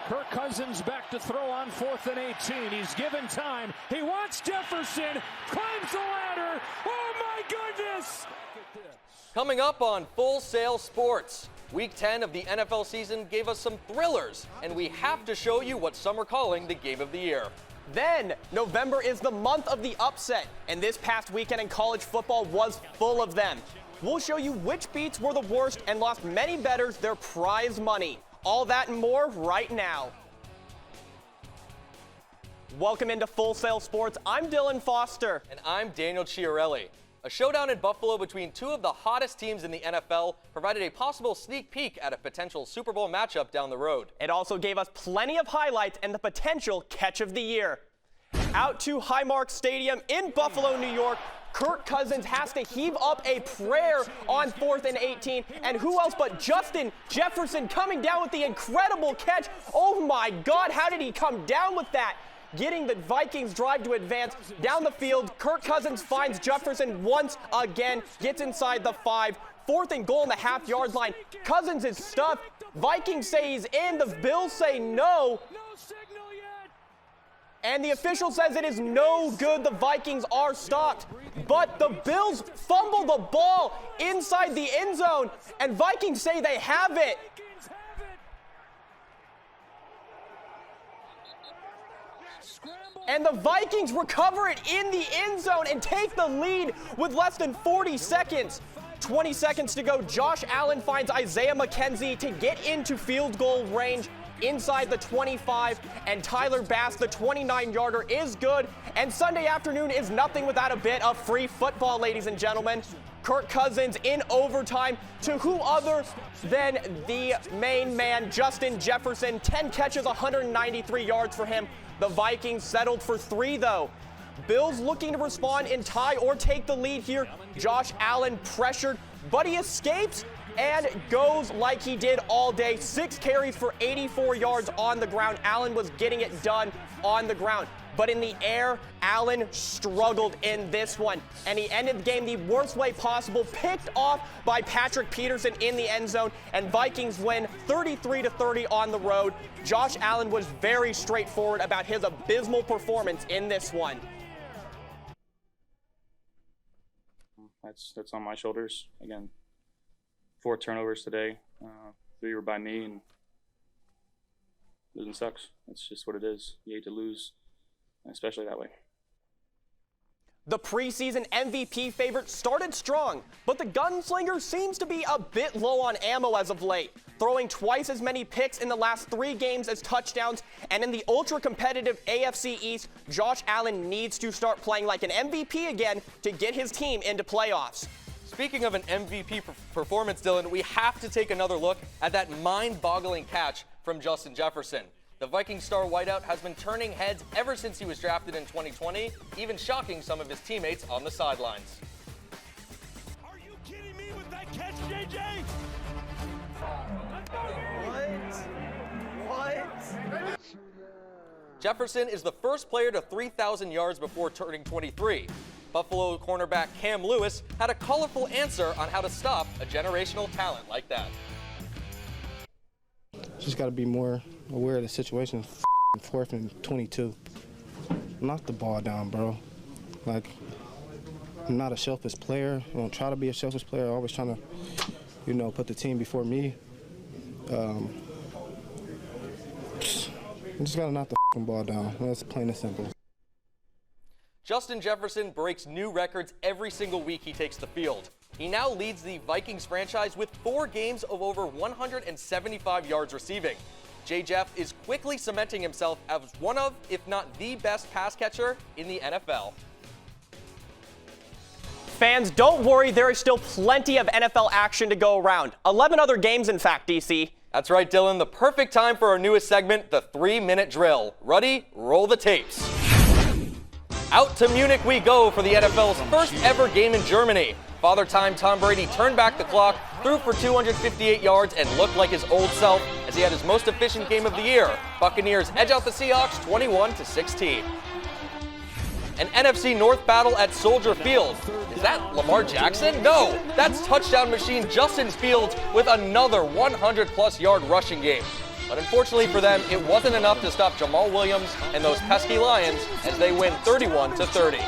Kirk Cousins back to throw on 4th and 18. He's given time. He wants Jefferson. Climbs the ladder. Oh, my goodness. Coming up on Full Sail Sports. Week 10 of the NFL season gave us some thrillers, and we have to show you what some are calling the game of the year. Then, November is the month of the upset, and this past weekend in college football was full of them. We'll show you which beats were the worst and lost many bettors their prize money. All that and more right now. Welcome into Full Sail Sports. I'm Dylan Foster. And I'm Daniel Chiarelli. A showdown in Buffalo between two of the hottest teams in the NFL provided a possible sneak peek at a potential Super Bowl matchup down the road. It also gave us plenty of highlights and the potential catch of the year. Out to Highmark Stadium in Buffalo, New York, Kirk Cousins has to heave up a prayer on 4th and 18, and who else but Justin Jefferson coming down with the incredible catch. Oh my God, how did he come down with that? Getting the Vikings drive to advance down the field. Kirk Cousins finds Jefferson once again, gets inside the 5. 4th and goal on the half-yard line. Cousins is stuffed. Vikings say he's in. The Bills say no. And the official says it is no good. The Vikings are stopped. But the Bills fumble the ball inside the end zone, and Vikings say they have it. And the Vikings recover it in the end zone and take the lead with less than 40 seconds. 20 seconds to go. Josh Allen finds Isaiah McKenzie to get into field goal range inside the 25, and Tyler Bass, the 29-yarder, is good. And Sunday afternoon is nothing without a bit of free football, ladies and gentlemen. Kirk Cousins in overtime to who other than the main man, Justin Jefferson. 10 catches, 193 yards for him. The Vikings settled for 3, though. Bills looking to respond and tie or take the lead here. Josh Allen pressured, but he escapes and goes like he did all day. 6 carries for 84 yards on the ground. Allen was getting it done on the ground. But in the air, Allen struggled in this one. And he ended the game the worst way possible, picked off by Patrick Peterson in the end zone. And Vikings win 33-30 on the road. Josh Allen was very straightforward about his abysmal performance in this one. That's on my shoulders. Again, 4 turnovers today. 3 were by me, and losing sucks. That's just what it is. You hate to lose, especially that way. The preseason MVP favorite started strong, but the gunslinger seems to be a bit low on ammo as of late, throwing twice as many picks in the last 3 games as touchdowns. And in the ultra-competitive AFC East, Josh Allen needs to start playing like an MVP again to get his team into playoffs. Speaking of an MVP performance, Dylan, we have to take another look at that mind-boggling catch from Justin Jefferson. The Viking star wideout has been turning heads ever since he was drafted in 2020, even shocking some of his teammates on the sidelines. Are you kidding me with that catch, JJ? What? Jefferson is the first player to 3,000 yards before turning 23. Buffalo cornerback Cam Lewis had a colorful answer on how to stop a generational talent like that. Just got to be more aware of the situation. 4th and 22. Knock the ball down, bro. Like, I'm not a selfish player. I don't try to be a selfish player. I'm always trying to, put the team before me. You just got to knock the ball down. That's plain and simple. Justin Jefferson breaks new records every single week he takes the field. He now leads the Vikings franchise with 4 games of over 175 yards receiving. J-Jeff is quickly cementing himself as one of, if not the best pass catcher in the NFL. Fans, don't worry, there is still plenty of NFL action to go around. 11 other games, in fact, DC. That's right, Dylan. The perfect time for our newest segment, the 3-minute drill. Ready? Roll the tapes. Out to Munich we go for the NFL's first ever game in Germany. Father Time Tom Brady turned back the clock, threw for 258 yards, and looked like his old self as he had his most efficient game of the year. Buccaneers edge out the Seahawks 21-16. An NFC North battle at Soldier Field. Is that Lamar Jackson? No, that's touchdown machine Justin Fields with another 100-plus yard rushing game. But unfortunately for them, it wasn't enough to stop Jamal Williams and those pesky Lions as they win 31-30.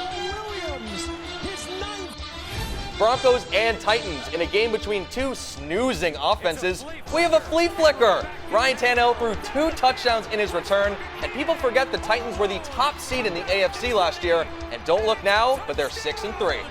Broncos and Titans in a game between two snoozing offenses. We have a flea flicker. Ryan Tannehill threw 2 touchdowns in his return, and people forget the Titans were the top seed in the AFC last year, and don't look now, but they're 6-3.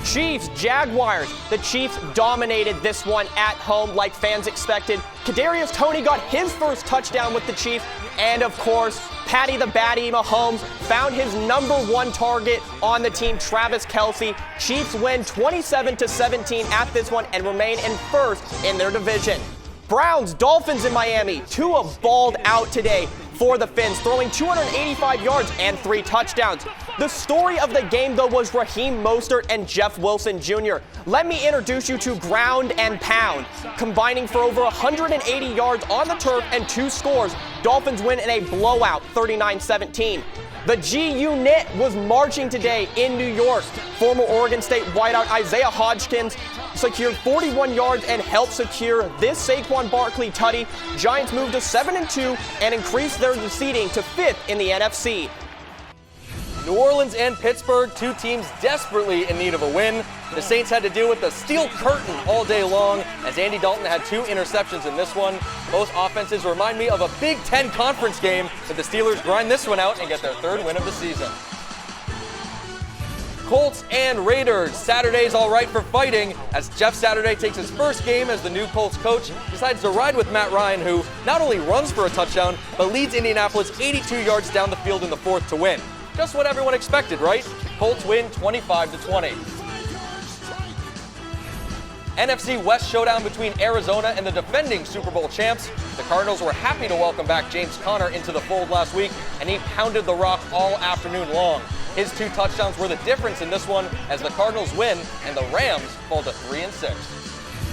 Chiefs, Jaguars. The Chiefs dominated this one at home like fans expected. Kadarius Toney got his first touchdown with the Chiefs. And of course, Patty the Batty Mahomes found his #1 target on the team, Travis Kelce. Chiefs win 27-17 at this one and remain in first in their division. Browns, Dolphins in Miami. Tua balled out today for the Fins, throwing 285 yards and 3 touchdowns. The story of the game, though, was Raheem Mostert and Jeff Wilson Jr. Let me introduce you to ground and pound. Combining for over 180 yards on the turf and 2 scores, Dolphins win in a blowout, 39-17. The G Unit was marching today in New York. Former Oregon State wideout Isaiah Hodgkins secured 41 yards and helped secure this Saquon Barkley tutty. Giants moved to 7-2 and increased their seeding to 5th in the NFC. New Orleans and Pittsburgh, 2 teams desperately in need of a win. The Saints had to deal with the steel curtain all day long as Andy Dalton had 2 interceptions in this one. Both offenses remind me of a Big Ten conference game, but the Steelers grind this one out and get their 3rd win of the season. Colts and Raiders. Saturday's all right for fighting as Jeff Saturday takes his first game as the new Colts coach, decides to ride with Matt Ryan, who not only runs for a touchdown, but leads Indianapolis 82 yards down the field in the 4th to win. Just what everyone expected, right? Colts win 25-20. NFC West showdown between Arizona and the defending Super Bowl champs. The Cardinals were happy to welcome back James Conner into the fold last week, and he pounded the rock all afternoon long. His 2 touchdowns were the difference in this one as the Cardinals win and the Rams fall to 3-6.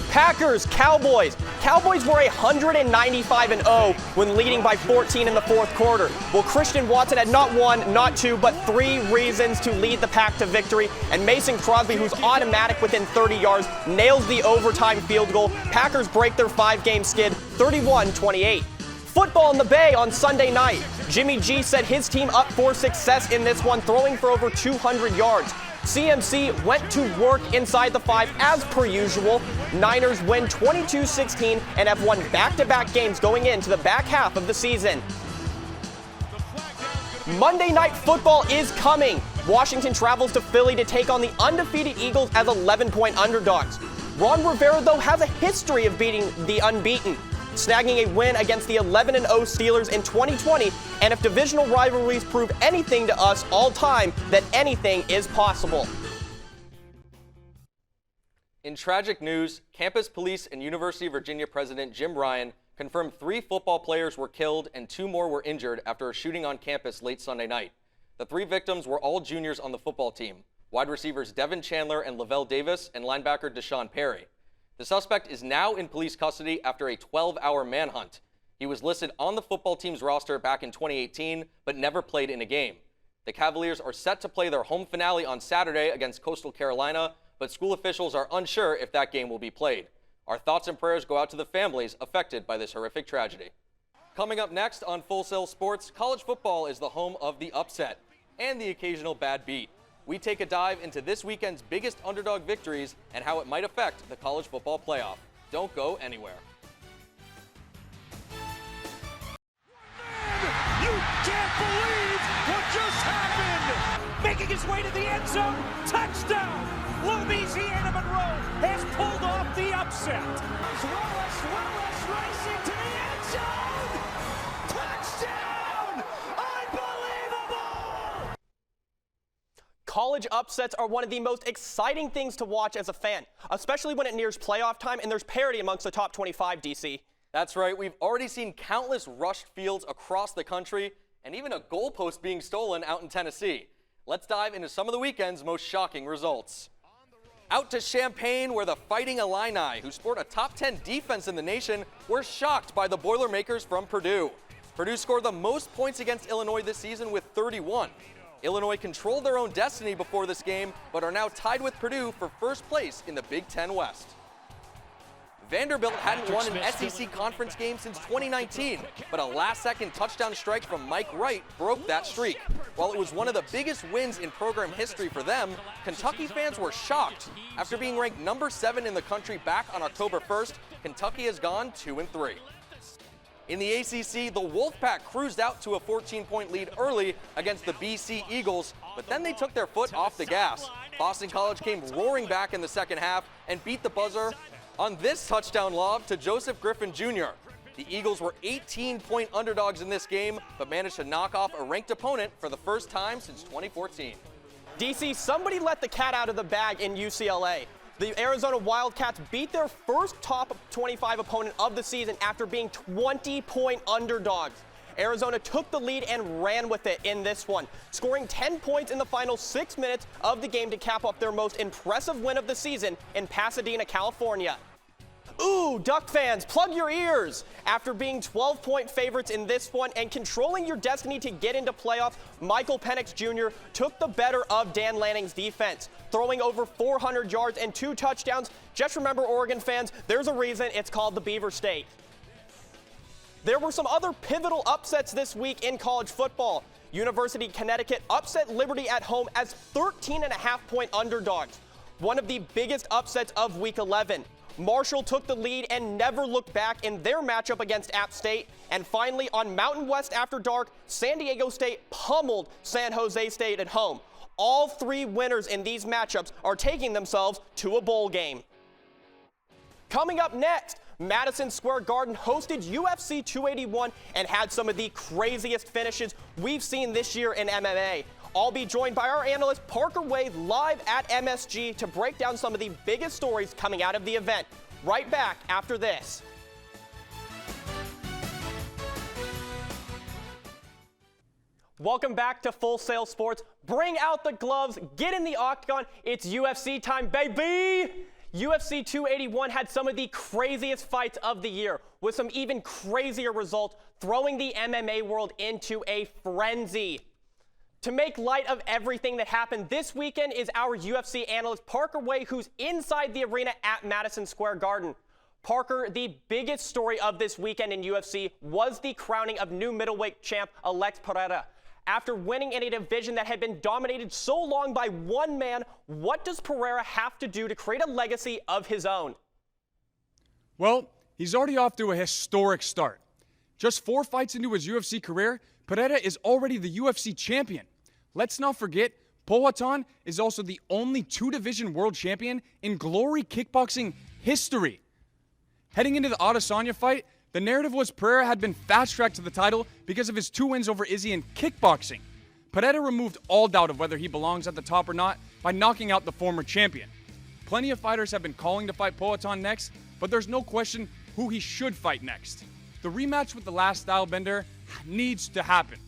Packers, Cowboys. Cowboys were 195-0 when leading by 14 in the 4th quarter. Well, Christian Watson had not 1, not 2, but 3 reasons to lead the Pack to victory. And Mason Crosby, who's automatic within 30 yards, nails the overtime field goal. Packers break their 5-game skid, 31-28. Football in the Bay on Sunday night. Jimmy G set his team up for success in this one, throwing for over 200 yards. CMC went to work inside the 5 as per usual. Niners win 22-16 and have won back-to-back games going into the back half of the season. Monday Night Football is coming. Washington travels to Philly to take on the undefeated Eagles as 11-point underdogs. Ron Rivera, though, has a history of beating the unbeaten, snagging a win against the 11-0 Steelers in 2020, and if divisional rivalries prove anything to us all time, then anything is possible. In tragic news, campus police and University of Virginia President Jim Ryan confirmed 3 football players were killed and 2 more were injured after a shooting on campus late Sunday night. The 3 victims were all juniors on the football team, wide receivers Devin Chandler and Lavelle Davis and linebacker Deshaun Perry. The suspect is now in police custody after a 12-hour manhunt. He was listed on the football team's roster back in 2018, but never played in a game. The Cavaliers are set to play their home finale on Saturday against Coastal Carolina, but school officials are unsure if that game will be played. Our thoughts and prayers go out to the families affected by this horrific tragedy. Coming up next on Full Sail Sports, college football is the home of the upset and the occasional bad beat. We take a dive into this weekend's biggest underdog victories and how it might affect the college football playoff. Don't go anywhere. You can't believe what just happened! Making his way to the end zone, touchdown! Louisiana Monroe has pulled off the upset. Willis racing to the end zone! Touchdown! Unbelievable! College upsets are one of the most exciting things to watch as a fan, especially when it nears playoff time and there's parity amongst the top 25, DC. That's right, we've already seen countless rushed fields across the country and even a goalpost being stolen out in Tennessee. Let's dive into some of the weekend's most shocking results. Out to Champaign, where the Fighting Illini, who sport a top 10 defense in the nation, were shocked by the Boilermakers from Purdue. Purdue scored the most points against Illinois this season with 31. Illinois controlled their own destiny before this game, but are now tied with Purdue for first place in the Big Ten West. Vanderbilt hadn't won an SEC conference game since 2019, but a last-second touchdown strike from Mike Wright broke that streak. While it was one of the biggest wins in program history for them, Kentucky fans were shocked. After being ranked number 7 in the country back on October 1st, Kentucky has gone 2-3. In the ACC, the Wolfpack cruised out to a 14-point lead early against the BC Eagles, but then they took their foot off the gas. Boston College came roaring back in the second half and beat the buzzer on this touchdown lob to Joseph Griffin Jr. The Eagles were 18-point underdogs in this game, but managed to knock off a ranked opponent for the first time since 2014. DC, somebody let the cat out of the bag in UCLA. The Arizona Wildcats beat their first top 25 opponent of the season after being 20-point underdogs. Arizona took the lead and ran with it in this one, scoring 10 points in the final 6 minutes of the game to cap off their most impressive win of the season in Pasadena, California. Ooh, Duck fans, plug your ears! After being 12-point favorites in this one and controlling your destiny to get into playoffs, Michael Penix Jr. took the better of Dan Lanning's defense, throwing over 400 yards and 2 touchdowns. Just remember, Oregon fans, there's a reason it's called the Beaver State. There were some other pivotal upsets this week in college football. University of Connecticut upset Liberty at home as 13.5-point underdogs, one of the biggest upsets of Week 11. Marshall took the lead and never looked back in their matchup against App State. And finally, on Mountain West After Dark, San Diego State pummeled San Jose State at home. All 3 winners in these matchups are taking themselves to a bowl game. Coming up next, Madison Square Garden hosted UFC 281 and had some of the craziest finishes we've seen this year in MMA. I'll be joined by our analyst Parker Wade live at MSG to break down some of the biggest stories coming out of the event. Right back after this. Welcome back to Full Sail Sports. Bring out the gloves, get in the octagon. It's UFC time, baby! UFC 281 had some of the craziest fights of the year, with some even crazier results, throwing the MMA world into a frenzy. To make light of everything that happened this weekend is our UFC analyst Parker Way, who's inside the arena at Madison Square Garden. Parker, the biggest story of this weekend in UFC was the crowning of new middleweight champ Alex Pereira. After winning in a division that had been dominated so long by one man, what does Pereira have to do to create a legacy of his own? Well, he's already off to a historic start. Just 4 fights into his UFC career, Pereira is already the UFC champion. Let's not forget, Poatan is also the only 2-division world champion in Glory Kickboxing history. Heading into the Adesanya fight, the narrative was Pereira had been fast-tracked to the title because of his 2 wins over Izzy in kickboxing. Pereira removed all doubt of whether he belongs at the top or not by knocking out the former champion. Plenty of fighters have been calling to fight Poatan next, but there's no question who he should fight next. The rematch with the last stylebender needs to happen.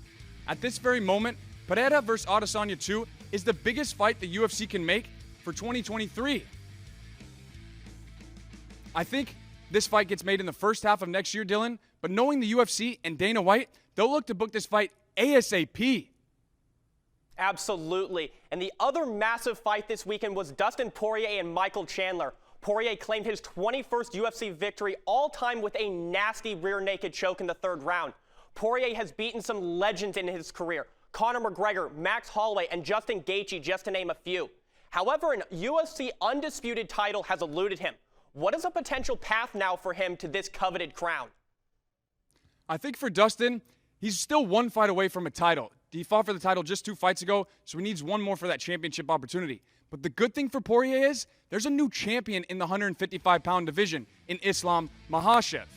At this very moment, Pereira vs. Adesanya 2 is the biggest fight the UFC can make for 2023. I think this fight gets made in the first half of next year, Dylan, but knowing the UFC and Dana White, they'll look to book this fight ASAP. Absolutely. And the other massive fight this weekend was Dustin Poirier and Michael Chandler. Poirier claimed his 21st UFC victory all-time with a nasty rear naked choke in the 3rd round. Poirier has beaten some legends in his career: Conor McGregor, Max Holloway, and Justin Gaethje, just to name a few. However, an UFC undisputed title has eluded him. What is a potential path now for him to this coveted crown? I think for Dustin, he's still 1 fight away from a title. He fought for the title just 2 fights ago, so he needs 1 more for that championship opportunity. But the good thing for Poirier is there's a new champion in the 155-pound division in Islam Makhachev.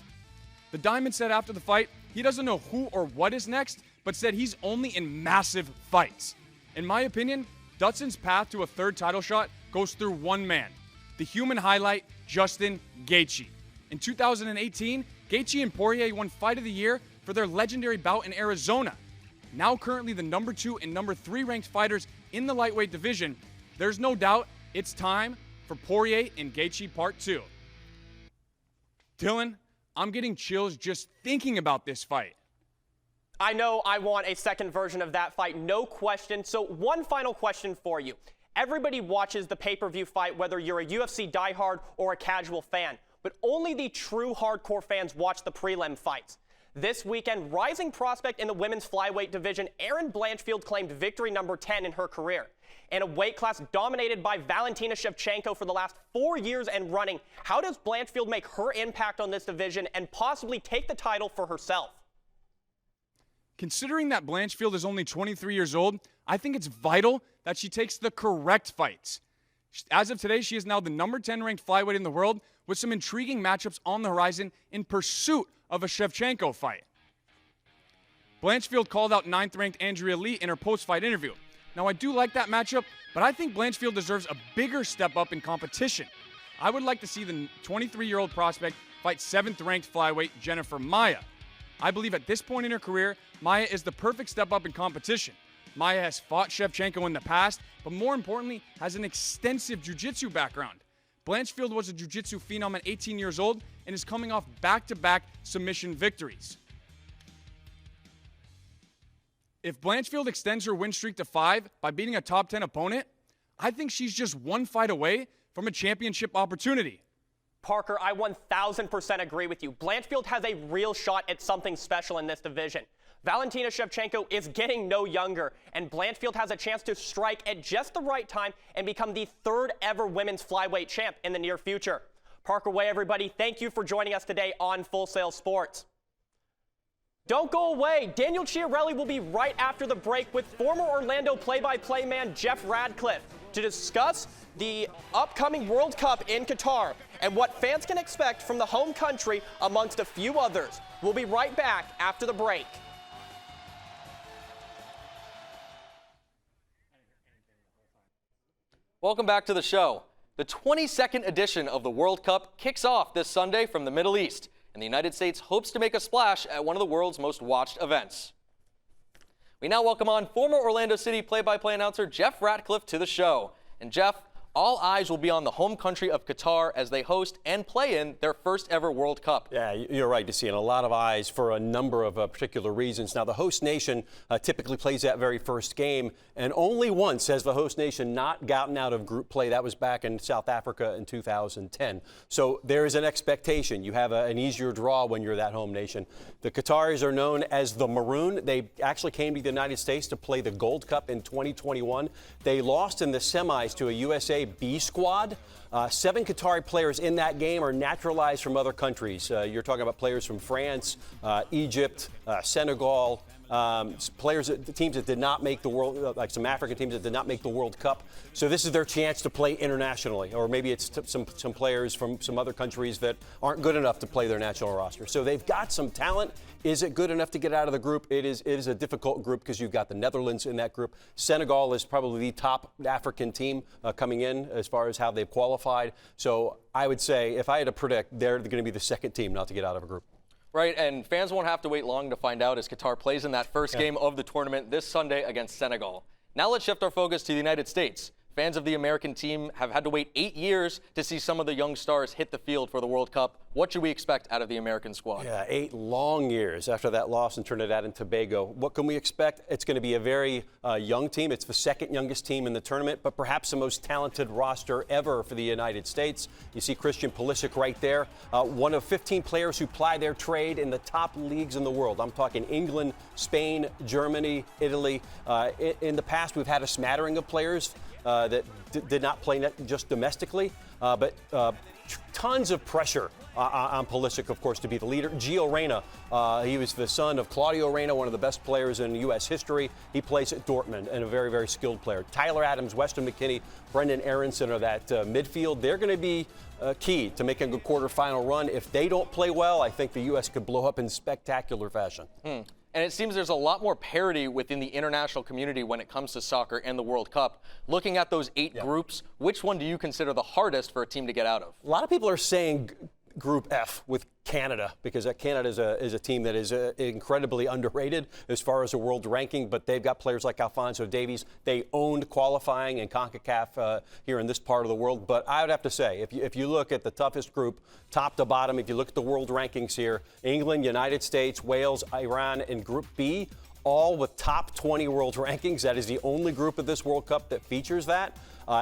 The Diamond said after the fight he doesn't know who or what is next, but said he's only in massive fights. In my opinion, Dustin's path to a 3rd title shot goes through one man, the human highlight, Justin Gaethje. In 2018, Gaethje and Poirier won Fight of the Year for their legendary bout in Arizona. Now currently the number 2 and number 3 ranked fighters in the lightweight division, there's no doubt it's time for Poirier and Gaethje Part 2. Dylan, I'm getting chills just thinking about this fight. I know I want a second version of that fight, no question. So one final question for you. Everybody watches the pay-per-view fight, whether you're a UFC diehard or a casual fan. but only the true hardcore fans watch the prelim fights. This weekend, rising prospect in the women's flyweight division, Erin Blanchfield claimed victory number 10 in her career. In a weight class dominated by Valentina Shevchenko for the last 4 years and running, how does Blanchfield make her impact on this division and possibly take the title for herself? Considering that Blanchfield is only 23 years old, I think it's vital that she takes the correct fights. As of today, she is now the number 10 ranked flyweight in the world with some intriguing matchups on the horizon in pursuit of a Shevchenko fight. Blanchfield called out 9th ranked Andrea Lee in her post-fight interview. Now, I do like that matchup, but I think Blanchfield deserves a bigger step up in competition. I would like to see the 23-year-old prospect fight 7th ranked flyweight Jennifer Maia. I believe at this point in her career, Maia is the perfect step up in competition. Maia has fought Shevchenko in the past, but more importantly, has an extensive jiu-jitsu background. Blanchfield was a jiu-jitsu phenom at 18 years old and is coming off back-to-back submission victories. If Blanchfield extends her win streak to 5 by beating a top 10 opponent, I think she's just one fight away from a championship opportunity. Parker, I 1,000% agree with you. Blanchfield has a real shot at something special in this division. Valentina Shevchenko is getting no younger, and Blanchfield has a chance to strike at just the right time and become the 3rd ever women's flyweight champ in the near future. Parker Way, everybody, thank you for joining us today on Full Sail Sports. Don't go away. Daniel Chiarelli will be right after the break with former Orlando play-by-play man Jeff Radcliffe to discuss the upcoming World Cup in Qatar and what fans can expect from the home country amongst a few others. We'll be right back after the break. Welcome back to the show. The 22nd edition of the World Cup kicks off this Sunday from the Middle East, and the United States hopes to make a splash at one of the world's most watched events. We now welcome on former Orlando City play-by-play announcer Jeff Radcliffe to the show. And Jeff, all eyes will be on the home country of Qatar as they host and play in their first ever World Cup. Yeah, you're right, Desi, and a lot of eyes for a number of particular reasons. Now, the host nation typically plays that very first game, and only once has the host nation not gotten out of group play. That was back in South Africa in 2010. So there is an expectation. You have an easier draw when you're that home nation. The Qataris are known as the Maroon. They actually came to the United States to play the Gold Cup in 2021. They lost in the semis to a USA B squad. 7 Qatari players in that game are naturalized from other countries. You're talking about players from France, Egypt, Senegal, teams that did not make the World, like some African teams that did not make the World Cup. So this is their chance to play internationally, or maybe it's some players from some other countries that aren't good enough to play their national roster. So they've got some talent. Is it good enough to get out of the group? It is a difficult group because you've got the Netherlands in that group. Senegal is probably the top African team coming in as far as how they've qualified. So I would say, if I had to predict, they're going to be the second team not to get out of a group. Right, and fans won't have to wait long to find out as Qatar plays in that first game of the tournament this Sunday against Senegal. Now let's shift our focus to the United States. Fans of the American team have had to wait 8 years to see some of the young stars hit the field for the World Cup. What should we expect out of the American squad? Yeah, 8 long years after that loss in Trinidad and Tobago. What can we expect? It's going to be a very young team. It's the second youngest team in the tournament, but perhaps the most talented roster ever for the United States. You see Christian Pulisic right there, one of 15 players who ply their trade in the top leagues in the world. I'm talking England, Spain, Germany, Italy. In the past, we've had a smattering of players that did not play just domestically, but tons of pressure on Pulisic, of course, to be the leader. Gio Reyna, he was the son of Claudio Reyna, one of the best players in U.S. history. He plays at Dortmund and a very, very skilled player. Tyler Adams, Weston McKennie, Brendan Aronson are that midfield. They're going to be key to making a quarterfinal run. If they don't play well, I think the U.S. could blow up in spectacular fashion. And it seems there's a lot more parity within the international community when it comes to soccer and the World Cup. Looking at those 8 groups, which one do you consider the hardest for a team to get out of? A lot of people are saying Group F with Canada, because Canada is a team that is incredibly underrated as far as a world ranking, but they've got players like Alphonso Davies. They owned qualifying in CONCACAF here in this part of the world. But I would have to say, if you look at the toughest group, top to bottom, if you look at the world rankings here, England, United States, Wales, Iran, and Group B, all with top 20 world rankings. That is the only group of this World Cup that features that.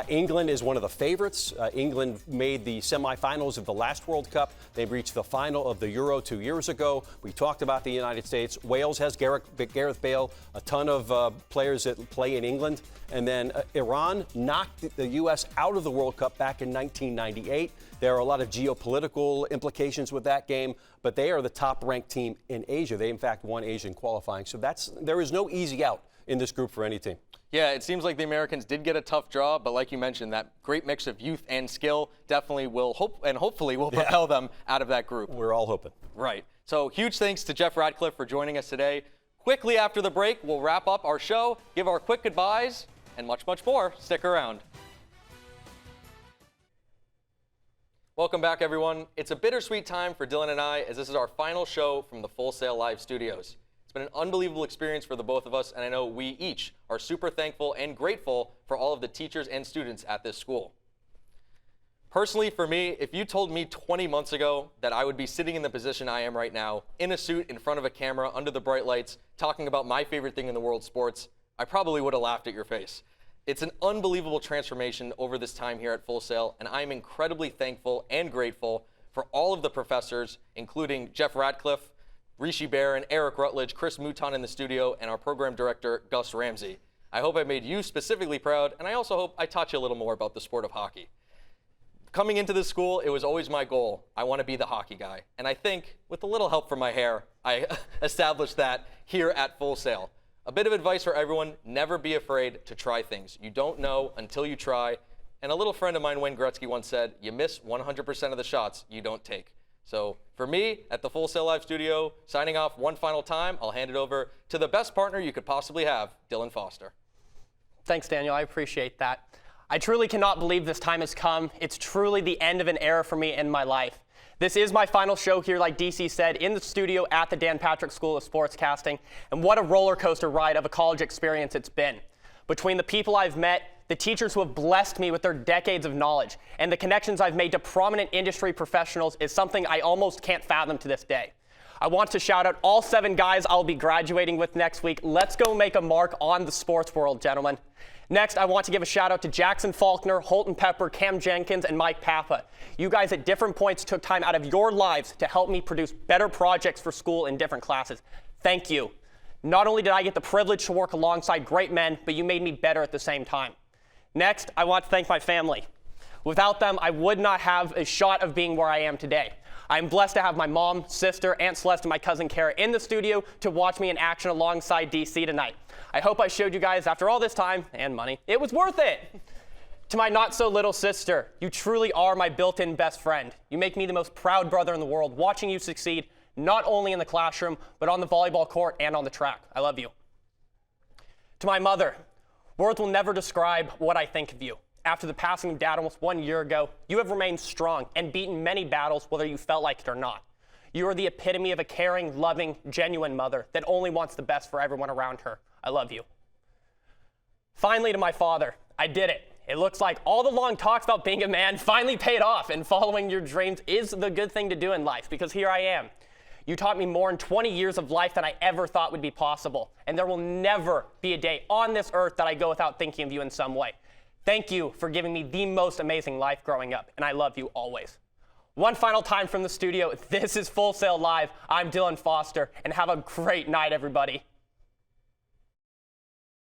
England is one of the favorites. England made the semifinals of the last World Cup. They reached the final of the Euro 2 years ago. We talked about the United States. Wales has Gareth Bale, a ton of players that play in England. And then Iran knocked the U.S. out of the World Cup back in 1998. There are a lot of geopolitical implications with that game, but they are the top-ranked team in Asia. They, in fact, won Asian qualifying. So there is no easy out in this group for any team. Yeah, it seems like the Americans did get a tough draw, but like you mentioned, that great mix of youth and skill definitely will hopefully will propel them out of that group. We're all hoping. Right. So huge thanks to Jeff Radcliffe for joining us today. Quickly after the break, we'll wrap up our show, give our quick goodbyes, and much, much more. Stick around. Welcome back, everyone. It's a bittersweet time for Dylan and I, as this is our final show from the Full Sail Live studios. It's been an unbelievable experience for the both of us, and I know we each are super thankful and grateful for all of the teachers and students at this school. Personally, for me, if you told me 20 months ago that I would be sitting in the position I am right now, in a suit, in front of a camera, under the bright lights, talking about my favorite thing in the world, sports, I probably would have laughed at your face. It's an unbelievable transformation over this time here at Full Sail, and I'm incredibly thankful and grateful for all of the professors, including Jeff Radcliffe, Rishi Barron, Eric Rutledge, Chris Mouton in the studio, and our program director, Gus Ramsey. I hope I made you specifically proud, and I also hope I taught you a little more about the sport of hockey. Coming into this school, it was always my goal. I want to be the hockey guy. And I think, with a little help from my hair, I established that here at Full Sail. A bit of advice for everyone, never be afraid to try things. You don't know until you try. And a little friend of mine, Wayne Gretzky, once said, you miss 100% of the shots you don't take. So for me, at the Full Sail Live studio, signing off one final time, I'll hand it over to the best partner you could possibly have, Dylan Foster. Thanks, Daniel. I appreciate that. I truly cannot believe this time has come. It's truly the end of an era for me in my life. This is my final show here, like DC said, in the studio at the Dan Patrick School of Sportscasting. And what a roller coaster ride of a college experience it's been. Between the people I've met, the teachers who have blessed me with their decades of knowledge, and the connections I've made to prominent industry professionals is something I almost can't fathom to this day. I want to shout out all 7 guys I'll be graduating with next week. Let's go make a mark on the sports world, gentlemen. Next, I want to give a shout out to Jackson Faulkner, Holton Pepper, Cam Jenkins, and Mike Papa. You guys at different points took time out of your lives to help me produce better projects for school in different classes. Thank you. Not only did I get the privilege to work alongside great men, but you made me better at the same time. Next, I want to thank my family. Without them, I would not have a shot of being where I am today. I'm blessed to have my mom, sister, Aunt Celeste, and my cousin Kara in the studio to watch me in action alongside DC tonight. I hope I showed you guys, after all this time and money, it was worth it. To my not-so-little sister, you truly are my built-in best friend. You make me the most proud brother in the world, watching you succeed, not only in the classroom, but on the volleyball court and on the track. I love you. To my mother, words will never describe what I think of you. After the passing of Dad almost 1 year ago, you have remained strong and beaten many battles, whether you felt like it or not. You are the epitome of a caring, loving, genuine mother that only wants the best for everyone around her. I love you. Finally, to my father, I did it. It looks like all the long talks about being a man finally paid off, and following your dreams is the good thing to do in life, because here I am. You taught me more in 20 years of life than I ever thought would be possible, and there will never be a day on this earth that I go without thinking of you in some way. Thank you for giving me the most amazing life growing up, and I love you always. One final time from the studio, this is Full Sail Live. I'm Dylan Foster, and have a great night, everybody.